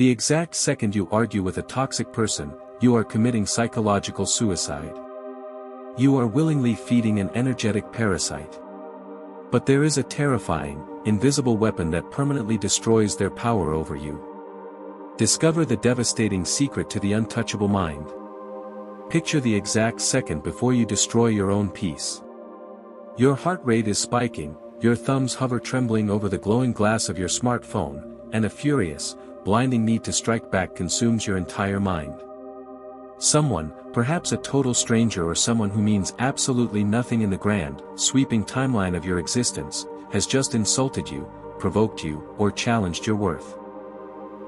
The exact second you argue with a toxic person, you are committing psychological suicide. You are willingly feeding an energetic parasite. But there is a terrifying, invisible weapon that permanently destroys their power over you. Discover the devastating secret to the untouchable mind. Picture the exact second before you destroy your own peace. Your heart rate is spiking, your thumbs hover trembling over the glowing glass of your smartphone, and a furious, blinding need to strike back consumes your entire mind. Someone, perhaps a total stranger or someone who means absolutely nothing in the grand, sweeping timeline of your existence, has just insulted you, provoked you, or challenged your worth.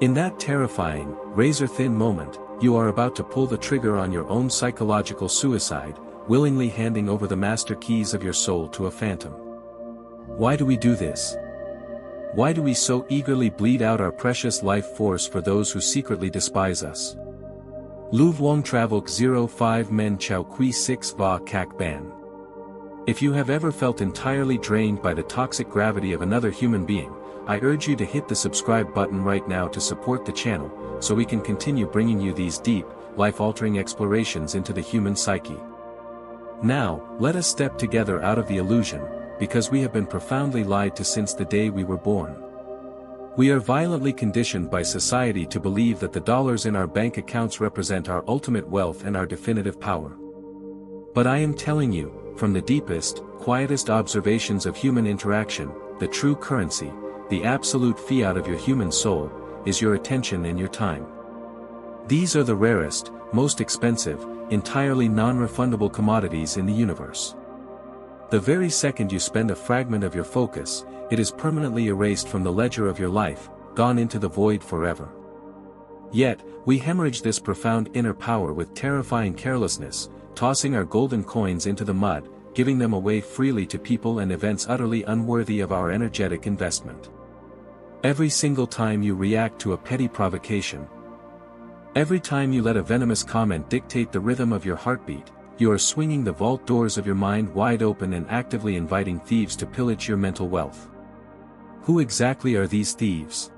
In that terrifying, razor-thin moment, you are about to pull the trigger on your own psychological suicide, willingly handing over the master keys of your soul to a phantom. Why do we do this? Why do we so eagerly bleed out our precious life force for those who secretly despise us? Lu Vuong Travok 05 Men Chao Kui 6 Va Kak Ban. If you have ever felt entirely drained by the toxic gravity of another human being, I urge you to hit the subscribe button right now to support the channel, so we can continue bringing you these deep, life-altering explorations into the human psyche. Now, let us step together out of the illusion, because we have been profoundly lied to since the day we were born. We are violently conditioned by society to believe that the dollars in our bank accounts represent our ultimate wealth and our definitive power. But I am telling you, from the deepest, quietest observations of human interaction, the true currency, the absolute fiat of your human soul, is your attention and your time. These are the rarest, most expensive, entirely non-refundable commodities in the universe. The very second you spend a fragment of your focus, it is permanently erased from the ledger of your life, gone into the void forever. Yet, we hemorrhage this profound inner power with terrifying carelessness, tossing our golden coins into the mud, giving them away freely to people and events utterly unworthy of our energetic investment. Every single time you react to a petty provocation, every time you let a venomous comment dictate the rhythm of your heartbeat, you are swinging the vault doors of your mind wide open and actively inviting thieves to pillage your mental wealth. Who exactly are these thieves?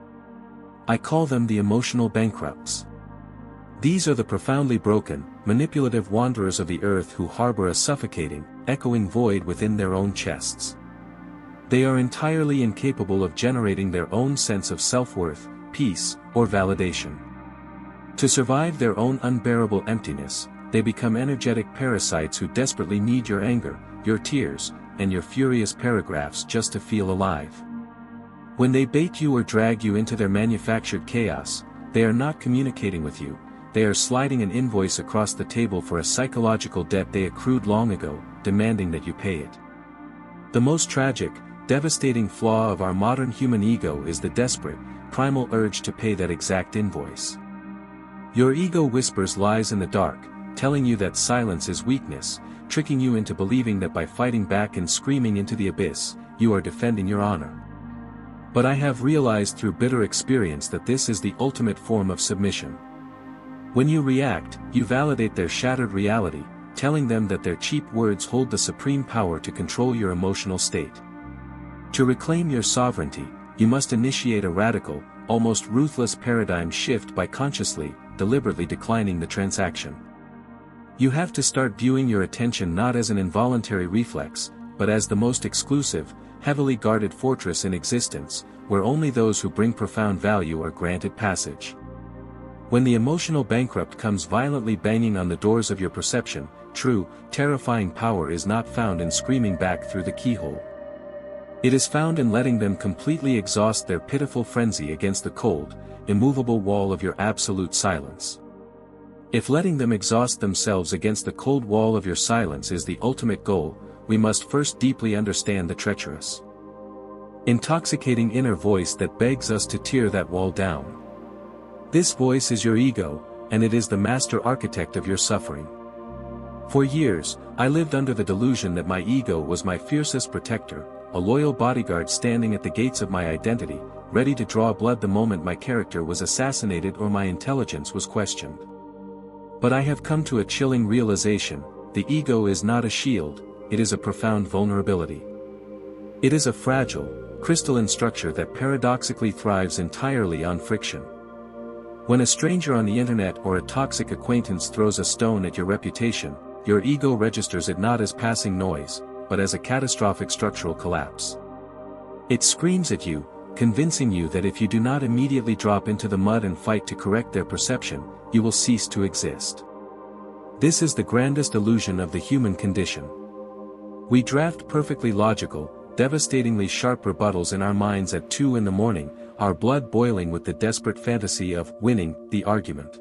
I call them the emotional bankrupts. These are the profoundly broken, manipulative wanderers of the earth who harbor a suffocating, echoing void within their own chests. They are entirely incapable of generating their own sense of self-worth, peace, or validation. To survive their own unbearable emptiness, they become energetic parasites who desperately need your anger, your tears, and your furious paragraphs just to feel alive. When they bait you or drag you into their manufactured chaos, they are not communicating with you, they are sliding an invoice across the table for a psychological debt they accrued long ago, demanding that you pay it. The most tragic, devastating flaw of our modern human ego is the desperate, primal urge to pay that exact invoice. Your ego whispers lies in the dark, telling you that silence is weakness, tricking you into believing that by fighting back and screaming into the abyss, you are defending your honor. But I have realized through bitter experience that this is the ultimate form of submission. When you react, you validate their shattered reality, telling them that their cheap words hold the supreme power to control your emotional state. To reclaim your sovereignty, you must initiate a radical, almost ruthless paradigm shift by consciously, deliberately declining the transaction. You have to start viewing your attention not as an involuntary reflex, but as the most exclusive, heavily guarded fortress in existence, where only those who bring profound value are granted passage. When the emotional bankrupt comes violently banging on the doors of your perception, true, terrifying power is not found in screaming back through the keyhole. It is found in letting them completely exhaust their pitiful frenzy against the cold, immovable wall of your absolute silence. If letting them exhaust themselves against the cold wall of your silence is the ultimate goal, we must first deeply understand the treacherous, intoxicating inner voice that begs us to tear that wall down. This voice is your ego, and it is the master architect of your suffering. For years, I lived under the delusion that my ego was my fiercest protector, a loyal bodyguard standing at the gates of my identity, ready to draw blood the moment my character was assassinated or my intelligence was questioned. But I have come to a chilling realization: the ego is not a shield, it is a profound vulnerability. It is a fragile, crystalline structure that paradoxically thrives entirely on friction. When a stranger on the internet or a toxic acquaintance throws a stone at your reputation, your ego registers it not as passing noise, but as a catastrophic structural collapse. It screams at you, convincing you that if you do not immediately drop into the mud and fight to correct their perception, you will cease to exist. This is the grandest illusion of the human condition. We draft perfectly logical, devastatingly sharp rebuttals in our minds at 2 a.m, our blood boiling with the desperate fantasy of winning the argument.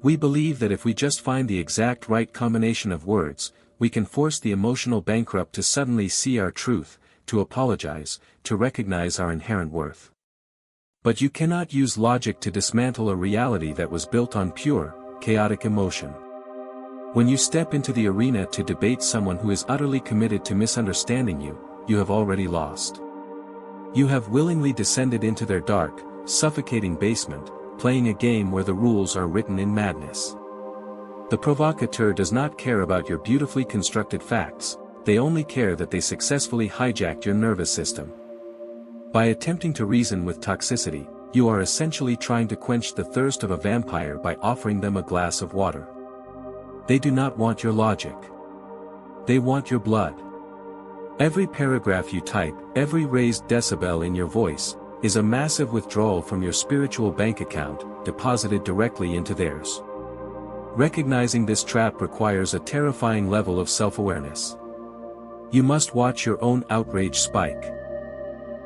We believe that if we just find the exact right combination of words, we can force the emotional bankrupt to suddenly see our truth, to apologize, to recognize our inherent worth. But you cannot use logic to dismantle a reality that was built on pure, chaotic emotion. When you step into the arena to debate someone who is utterly committed to misunderstanding you, you have already lost. You have willingly descended into their dark, suffocating basement, playing a game where the rules are written in madness. The provocateur does not care about your beautifully constructed facts, they only care that they successfully hijacked your nervous system. By attempting to reason with toxicity, you are essentially trying to quench the thirst of a vampire by offering them a glass of water. They do not want your logic. They want your blood. Every paragraph you type, every raised decibel in your voice, is a massive withdrawal from your spiritual bank account, deposited directly into theirs. Recognizing this trap requires a terrifying level of self-awareness. You must watch your own outrage spike.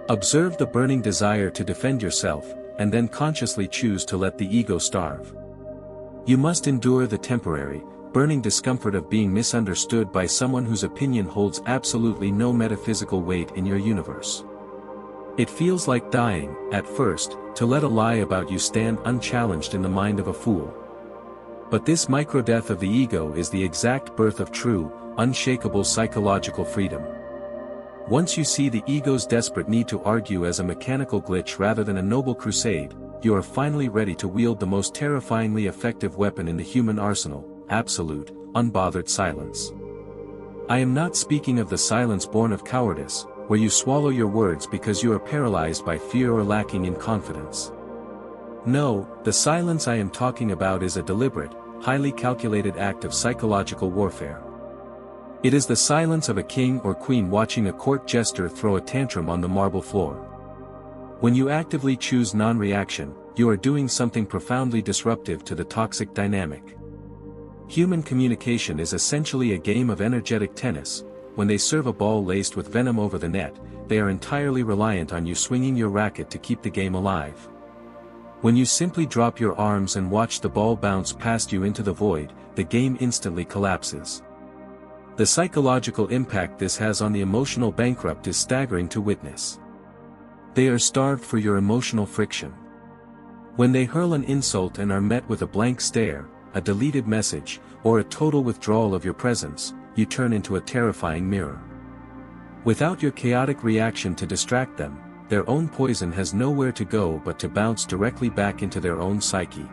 Observe the burning desire to defend yourself, and then consciously choose to let the ego starve. You must endure the temporary, burning discomfort of being misunderstood by someone whose opinion holds absolutely no metaphysical weight in your universe. It feels like dying, at first, to let a lie about you stand unchallenged in the mind of a fool. But this micro-death of the ego is the exact birth of true, unshakable psychological freedom. Once you see the ego's desperate need to argue as a mechanical glitch rather than a noble crusade, you are finally ready to wield the most terrifyingly effective weapon in the human arsenal, absolute, unbothered silence. I am not speaking of the silence born of cowardice, where you swallow your words because you are paralyzed by fear or lacking in confidence. No, the silence I am talking about is a deliberate, highly calculated act of psychological warfare. It is the silence of a king or queen watching a court jester throw a tantrum on the marble floor. When you actively choose non-reaction, you are doing something profoundly disruptive to the toxic dynamic. Human communication is essentially a game of energetic tennis. When they serve a ball laced with venom over the net, they are entirely reliant on you swinging your racket to keep the game alive. When you simply drop your arms and watch the ball bounce past you into the void, the game instantly collapses. The psychological impact this has on the emotional bankrupt is staggering to witness. They are starved for your emotional friction. When they hurl an insult and are met with a blank stare, a deleted message, or a total withdrawal of your presence, you turn into a terrifying mirror. Without your chaotic reaction to distract them, their own poison has nowhere to go but to bounce directly back into their own psyche.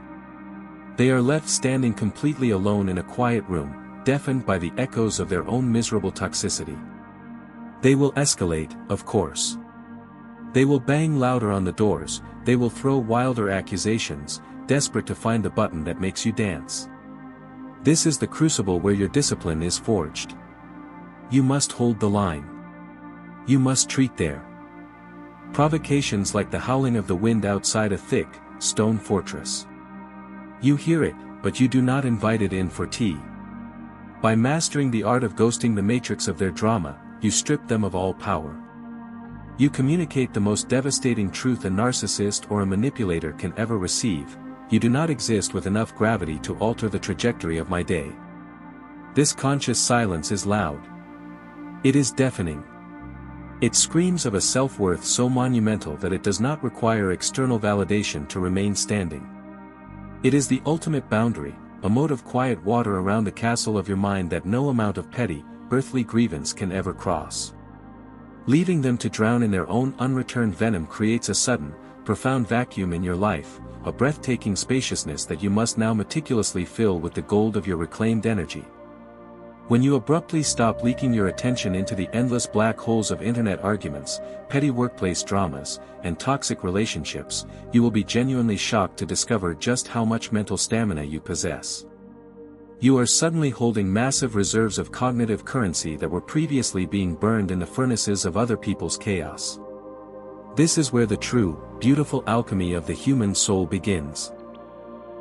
They are left standing completely alone in a quiet room, deafened by the echoes of their own miserable toxicity. They will escalate, of course. They will bang louder on the doors, they will throw wilder accusations, desperate to find the button that makes you dance. This is the crucible where your discipline is forged. You must hold the line. You must treat their provocations like the howling of the wind outside a thick, stone fortress. You hear it, but you do not invite it in for tea. By mastering the art of ghosting the matrix of their drama, you strip them of all power. You communicate the most devastating truth a narcissist or a manipulator can ever receive: you do not exist with enough gravity to alter the trajectory of my day. This conscious silence is loud. It is deafening. It screams of a self-worth so monumental that it does not require external validation to remain standing. It is the ultimate boundary, a moat of quiet water around the castle of your mind that no amount of petty, earthly grievance can ever cross. Leaving them to drown in their own unreturned venom creates a sudden, profound vacuum in your life, a breathtaking spaciousness that you must now meticulously fill with the gold of your reclaimed energy. When you abruptly stop leaking your attention into the endless black holes of internet arguments, petty workplace dramas, and toxic relationships, you will be genuinely shocked to discover just how much mental stamina you possess. You are suddenly holding massive reserves of cognitive currency that were previously being burned in the furnaces of other people's chaos. This is where the true, beautiful alchemy of the human soul begins.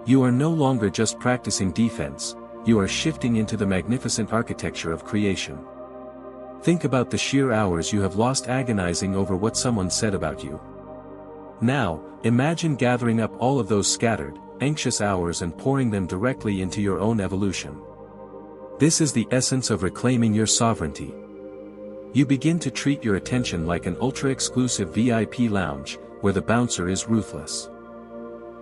You are no longer just practicing defense, you are shifting into the magnificent architecture of creation. Think about the sheer hours you have lost agonizing over what someone said about you. Now, imagine gathering up all of those scattered, anxious hours and pouring them directly into your own evolution. This is the essence of reclaiming your sovereignty. You begin to treat your attention like an ultra-exclusive VIP lounge, where the bouncer is ruthless.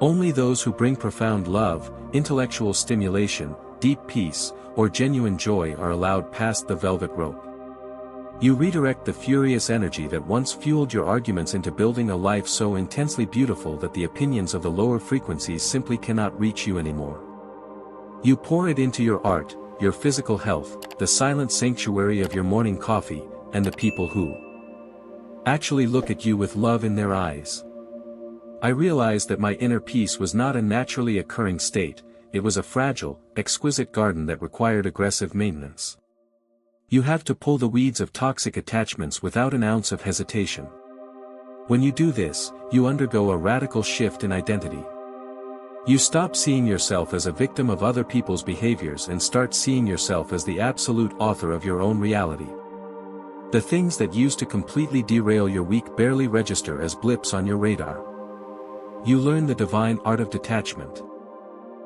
Only those who bring profound love, intellectual stimulation, deep peace, or genuine joy are allowed past the velvet rope. You redirect the furious energy that once fueled your arguments into building a life so intensely beautiful that the opinions of the lower frequencies simply cannot reach you anymore. You pour it into your art, your physical health, the silent sanctuary of your morning coffee, and the people who actually look at you with love in their eyes. I realized that my inner peace was not a naturally occurring state, it was a fragile, exquisite garden that required aggressive maintenance. You have to pull the weeds of toxic attachments without an ounce of hesitation. When you do this, you undergo a radical shift in identity. You stop seeing yourself as a victim of other people's behaviors and start seeing yourself as the absolute author of your own reality. The things that used to completely derail your week barely register as blips on your radar. You learn the divine art of detachment.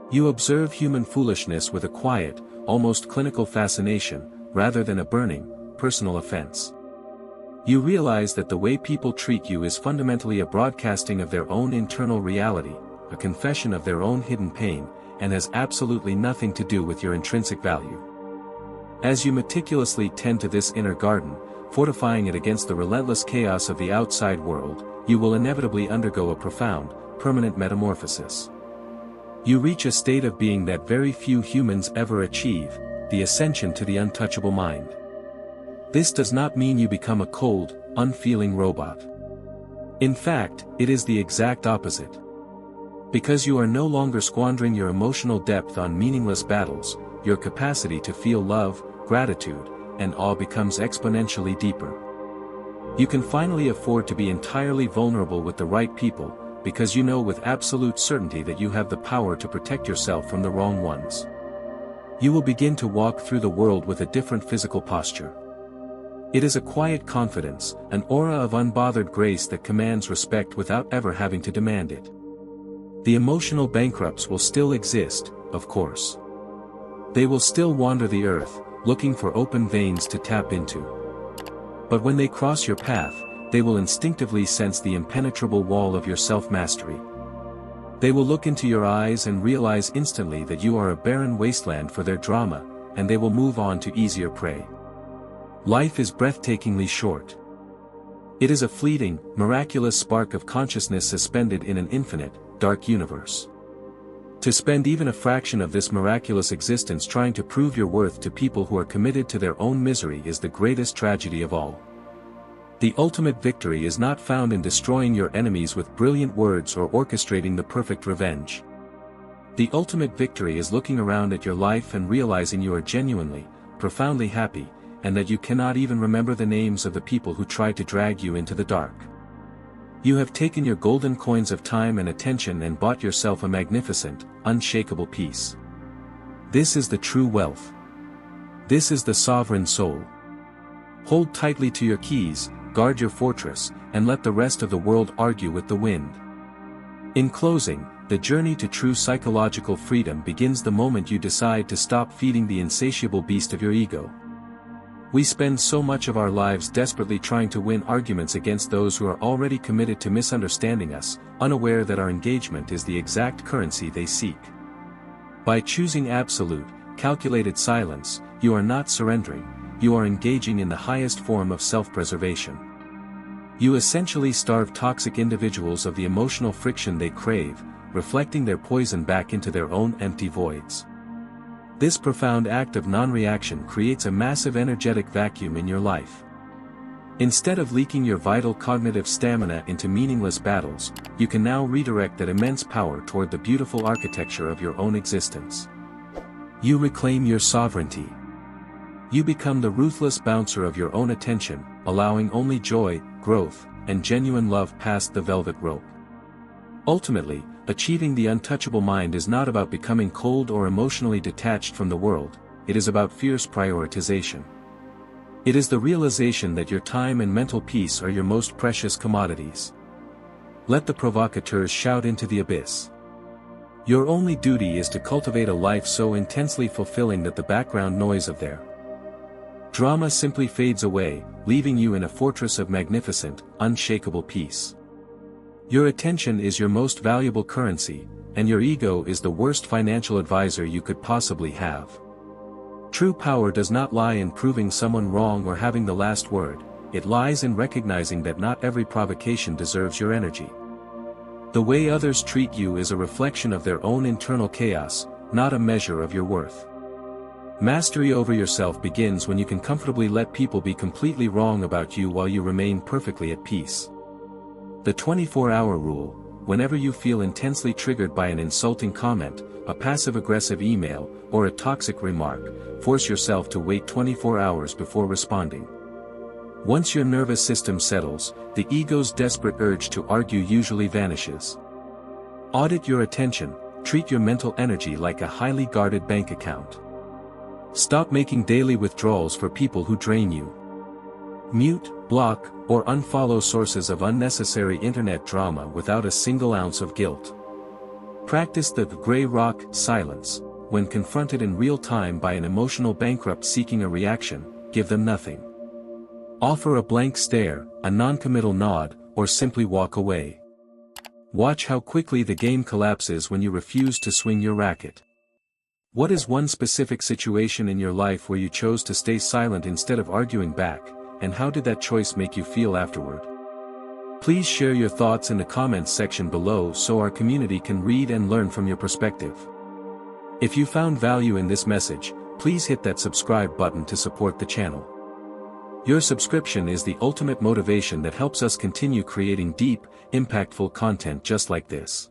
You observe human foolishness with a quiet, almost clinical fascination, rather than a burning, personal offense. You realize that the way people treat you is fundamentally a broadcasting of their own internal reality, a confession of their own hidden pain, and has absolutely nothing to do with your intrinsic value. As you meticulously tend to this inner garden, fortifying it against the relentless chaos of the outside world, you will inevitably undergo a profound, permanent metamorphosis. You reach a state of being that very few humans ever achieve, the ascension to the untouchable mind. This does not mean you become a cold, unfeeling robot. In fact, it is the exact opposite. Because you are no longer squandering your emotional depth on meaningless battles, your capacity to feel love, gratitude, and awe becomes exponentially deeper. You can finally afford to be entirely vulnerable with the right people, because you know with absolute certainty that you have the power to protect yourself from the wrong ones. You will begin to walk through the world with a different physical posture. It is a quiet confidence, an aura of unbothered grace that commands respect without ever having to demand it. The emotional bankrupts will still exist, of course. They will still wander the earth, looking for open veins to tap into. But when they cross your path, they will instinctively sense the impenetrable wall of your self-mastery. They will look into your eyes and realize instantly that you are a barren wasteland for their drama, and they will move on to easier prey. Life is breathtakingly short. It is a fleeting, miraculous spark of consciousness suspended in an infinite, dark universe. To spend even a fraction of this miraculous existence trying to prove your worth to people who are committed to their own misery is the greatest tragedy of all. The ultimate victory is not found in destroying your enemies with brilliant words or orchestrating the perfect revenge. The ultimate victory is looking around at your life and realizing you are genuinely, profoundly happy, and that you cannot even remember the names of the people who tried to drag you into the dark. You have taken your golden coins of time and attention and bought yourself a magnificent, unshakable peace. This is the true wealth. This is the sovereign soul. Hold tightly to your keys, guard your fortress, and let the rest of the world argue with the wind. In closing, the journey to true psychological freedom begins the moment you decide to stop feeding the insatiable beast of your ego. We spend so much of our lives desperately trying to win arguments against those who are already committed to misunderstanding us, unaware that our engagement is the exact currency they seek. By choosing absolute, calculated silence, you are not surrendering, you are engaging in the highest form of self-preservation. You essentially starve toxic individuals of the emotional friction they crave, reflecting their poison back into their own empty voids. This profound act of non-reaction creates a massive energetic vacuum in your life. Instead of leaking your vital cognitive stamina into meaningless battles, you can now redirect that immense power toward the beautiful architecture of your own existence. You reclaim your sovereignty. You become the ruthless bouncer of your own attention, allowing only joy, growth, and genuine love past the velvet rope. Ultimately, achieving the untouchable mind is not about becoming cold or emotionally detached from the world, it is about fierce prioritization. It is the realization that your time and mental peace are your most precious commodities. Let the provocateurs shout into the abyss. Your only duty is to cultivate a life so intensely fulfilling that the background noise of their drama simply fades away, leaving you in a fortress of magnificent, unshakable peace. Your attention is your most valuable currency, and your ego is the worst financial advisor you could possibly have. True power does not lie in proving someone wrong or having the last word, it lies in recognizing that not every provocation deserves your energy. The way others treat you is a reflection of their own internal chaos, not a measure of your worth. Mastery over yourself begins when you can comfortably let people be completely wrong about you while you remain perfectly at peace. The 24-hour rule: whenever you feel intensely triggered by an insulting comment, a passive-aggressive email, or a toxic remark, force yourself to wait 24 hours before responding. Once your nervous system settles, the ego's desperate urge to argue usually vanishes. Audit your attention, treat your mental energy like a highly guarded bank account. Stop making daily withdrawals for people who drain you. Mute, block, or unfollow sources of unnecessary internet drama without a single ounce of guilt. Practice the gray rock silence. When confronted in real time by an emotional bankrupt seeking a reaction, give them nothing. Offer a blank stare, a non-committal nod, or simply walk away. Watch how quickly the game collapses when you refuse to swing your racket. What is one specific situation in your life where you chose to stay silent instead of arguing back, and how did that choice make you feel afterward? Please share your thoughts in the comments section below so our community can read and learn from your perspective. If you found value in this message, please hit that subscribe button to support the channel. Your subscription is the ultimate motivation that helps us continue creating deep, impactful content just like this.